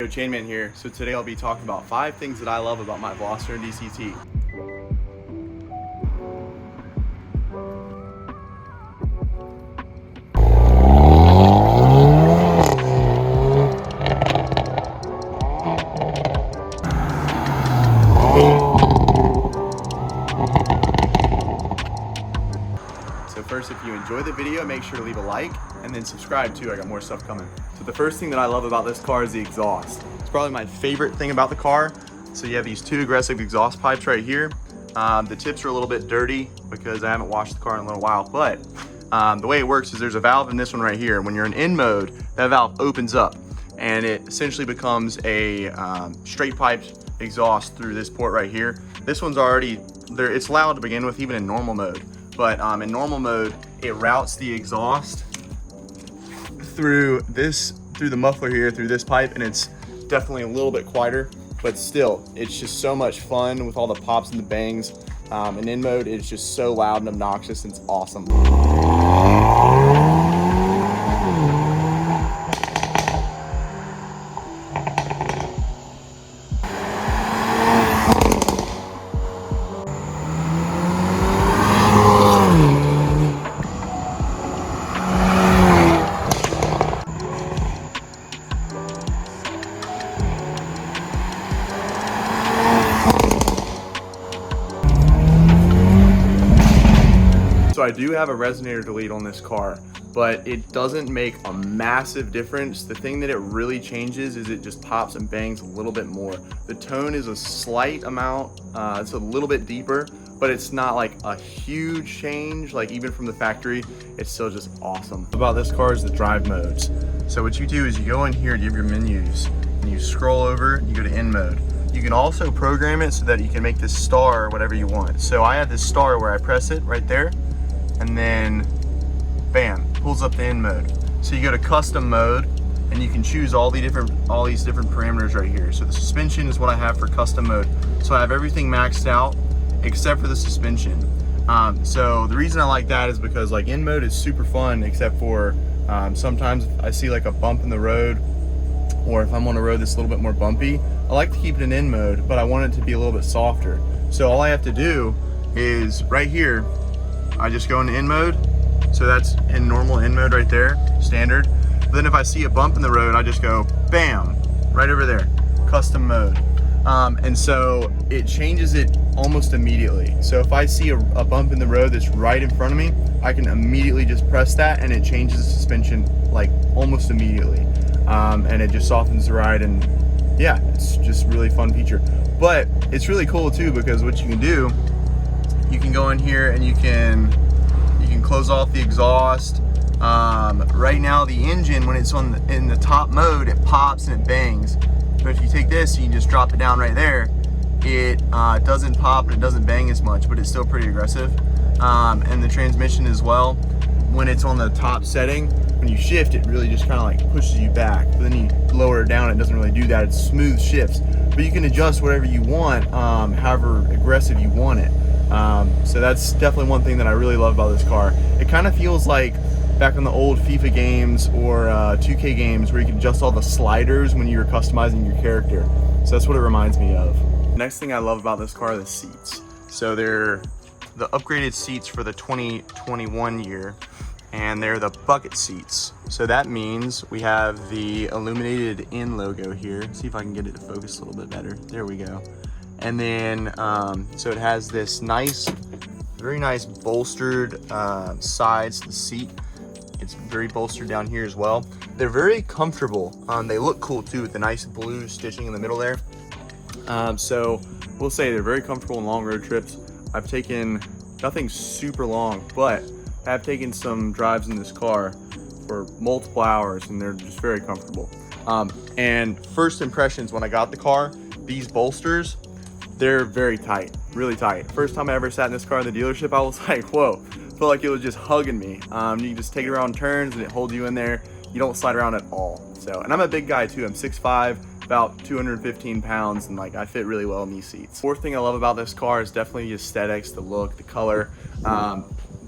Yo, Chainman here. So today I'll be talking about 5 things that I love about my Veloster N DCT. So first, if you enjoy the video, make sure to leave a like and then subscribe too. I got more stuff coming. So the first thing that I love about this car is the exhaust. It's probably my favorite thing about the car. So you have these 2 aggressive exhaust pipes right here. The tips are a little bit dirty because I haven't washed the car in a little while, but the way it works is there's a valve in this one right here. When you're in mode, that valve opens up and it essentially becomes a straight pipe exhaust through this port right here. This one's already there. It's loud to begin with, even in normal mode. But in normal mode, it routes the exhaust through the muffler here, through this pipe, and it's definitely a little bit quieter, but still, it's just so much fun with all the pops and the bangs. And in mode, it's just so loud and obnoxious, and it's awesome. So I do have a resonator delete on this car, but it doesn't make a massive difference. The thing that it really changes is it just pops and bangs a little bit more. The tone is a slight amount, it's a little bit deeper, but it's not like a huge change. Like even from the factory, it's still just awesome. About this car is the drive modes. So what you do is you go in here, you have your menus, and you scroll over, you go to in mode. You can also program it so that you can make this star or whatever you want. So I have this star where I press it right there, and then bam, pulls up the in mode. So you go to custom mode and you can choose all these different parameters right here. So the suspension is what I have for custom mode. So I have everything maxed out except for the suspension. So the reason I like that is because like in mode is super fun, except for sometimes I see like a bump in the road, or if I'm on a road that's a little bit more bumpy, I like to keep it in mode, but I want it to be a little bit softer. So all I have to do is right here, I just go into in mode. So that's in normal in mode right there, standard. But then if I see a bump in the road, I just go bam, right over there, custom mode. And so it changes it almost immediately. So if I see a bump in the road that's right in front of me, I can immediately just press that and it changes the suspension like almost immediately. And it just softens the ride, and yeah, it's just really fun feature. But it's really cool too, because what you can do, you can go in here and you can close off the exhaust. Right now the engine, when it's in the top mode, it pops and it bangs. But if you take this, you can just drop it down right there. It doesn't pop and it doesn't bang as much, but it's still pretty aggressive. And the transmission as well, when it's on the top setting, when you shift, it really just kind of like pushes you back. But then you lower it down, it doesn't really do that. It's smooth shifts. But you can adjust whatever you want, however aggressive you want it. So that's definitely one thing that I really love about this car. It kind of feels like back in the old FIFA games or 2K games where you can adjust all the sliders when you were customizing your character. So that's what it reminds me of. Next thing I love about this car are the seats. So they're the upgraded seats for the 2021 year, and they're the bucket seats. So that means we have the illuminated in logo here. See if I can get it to focus a little bit better. There we go. And then, so it has this very nice bolstered sides to the seat. It's very bolstered down here as well. They're very comfortable. They look cool too with the nice blue stitching in the middle there. So we'll say they're very comfortable in long road trips. I've taken nothing super long, but I've taken some drives in this car for multiple hours, and they're just very comfortable. And first impressions when I got the car, these bolsters, they're very tight, really tight. First time I ever sat in this car in the dealership, I was like, whoa, felt like it was just hugging me. You can just take it around turns and it holds you in there. You don't slide around at all. So, and I'm a big guy too. I'm 6'5", about 215 pounds, and like I fit really well in these seats. Fourth thing I love about this car is definitely the aesthetics, the look, the color.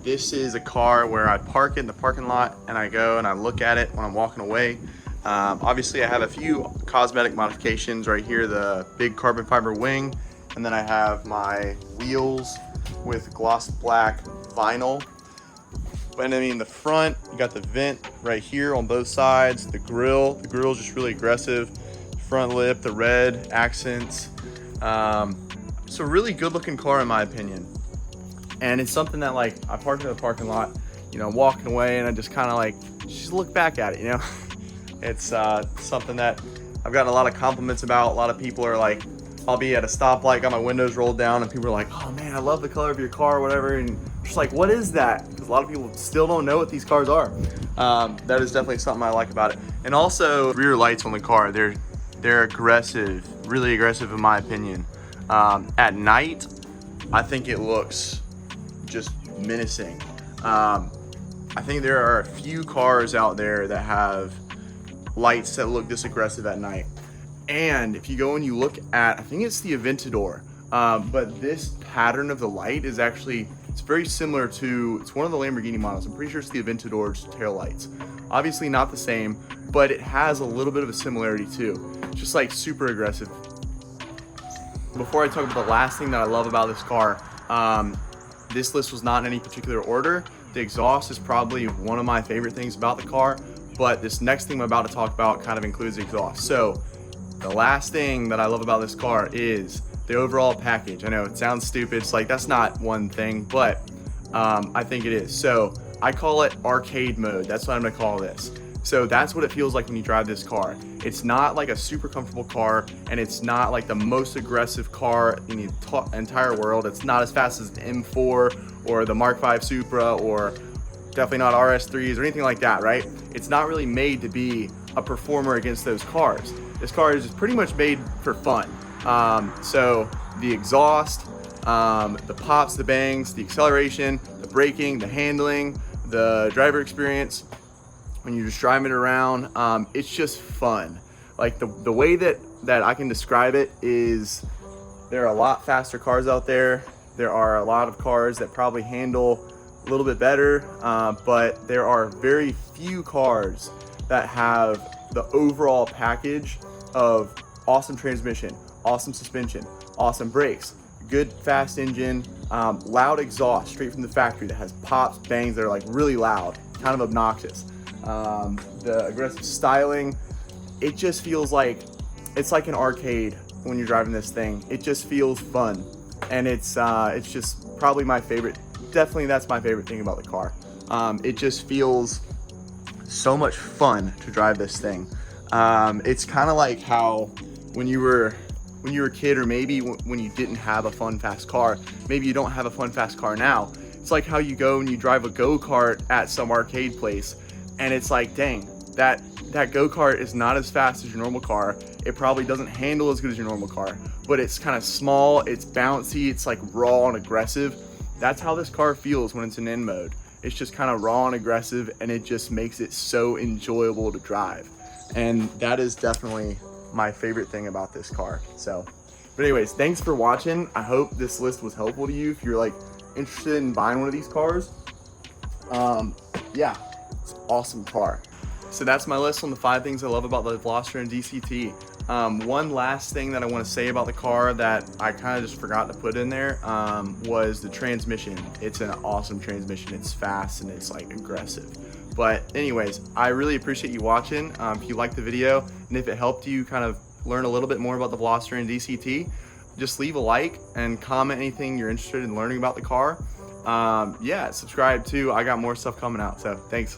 This is a car where I park it in the parking lot and I go and I look at it when I'm walking away. Obviously I have a few cosmetic modifications right here, the big carbon fiber wing, and then I have my wheels with gloss black vinyl. But I mean, the front, you got the vent right here on both sides. The grill is just really aggressive. Front lip, the red accents. It's a really good looking car in my opinion. And it's something that, like, I parked in the parking lot, you know, walking away, and I just kind of like, just look back at it, you know? It's something that I've gotten a lot of compliments about. A lot of people are like, I'll be at a stoplight, got my windows rolled down, and people are like, oh man, I love the color of your car, or whatever. And just like, what is that? Because a lot of people still don't know what these cars are. That is definitely something I like about it. And also, rear lights on the car, they're aggressive, really aggressive in my opinion. At night, I think it looks just menacing. I think there are a few cars out there that have lights that look this aggressive at night. And if you go and you look at, I think it's the Aventador, but this pattern of the light is actually, it's very similar to, it's one of the Lamborghini models. I'm pretty sure it's the Aventador's tail lights. Obviously not the same, but it has a little bit of a similarity too. Just like super aggressive. Before I talk about the last thing that I love about this car, this list was not in any particular order. The exhaust is probably one of my favorite things about the car, but this next thing I'm about to talk about kind of includes the exhaust. So the last thing that I love about this car is the overall package. I know it sounds stupid, it's like that's not one thing, but I think it is. So I call it arcade mode. That's what I'm gonna call this. So that's what it feels like when you drive this car. It's not like a super comfortable car, and it's not like the most aggressive car in the entire world. It's not as fast as an M4 or the Mark V Supra, or definitely not RS3s or anything like that, right? It's not really made to be a performer against those cars. This car is just pretty much made for fun. So the exhaust, the pops, the bangs, the acceleration, the braking, the handling, the driver experience, when you're just driving around, it's just fun. Like the way that I can describe it is, there are a lot faster cars out there. There are a lot of cars that probably handle a little bit better, but there are very few cars that have the overall package of awesome transmission, awesome suspension, awesome brakes, good fast engine, loud exhaust straight from the factory that has pops, bangs that are like really loud, kind of obnoxious. The aggressive styling, it just feels like it's like an arcade when you're driving this thing. It just feels fun, and it's just probably my favorite. Definitely, that's my favorite thing about the car. It just feels so much fun to drive this thing. It's kind of like how when you were a kid, or maybe when you didn't have a fun fast car, maybe you don't have a fun fast car now. It's like how you go and you drive a go-kart at some arcade place, and it's like, dang, that go-kart is not as fast as your normal car. It probably doesn't handle as good as your normal car, but it's kind of small, it's bouncy, it's like raw and aggressive. That's how this car feels when it's in N mode. It's just kind of raw and aggressive, and it just makes it so enjoyable to drive. And that is definitely my favorite thing about this car. So, but anyways, thanks for watching. I hope this list was helpful to you if you're like interested in buying one of these cars. Yeah, it's an awesome car. So that's my list on the 5 things I love about the Veloster N DCT. One last thing that I want to say about the car that I kind of just forgot to put in there was the transmission. It's an awesome transmission. It's fast and it's like aggressive. But anyways, I really appreciate you watching. If you liked the video and if it helped you kind of learn a little bit more about the Veloster N DCT, just leave a like and comment anything you're interested in learning about the car. Yeah, subscribe too. I got more stuff coming out. So thanks.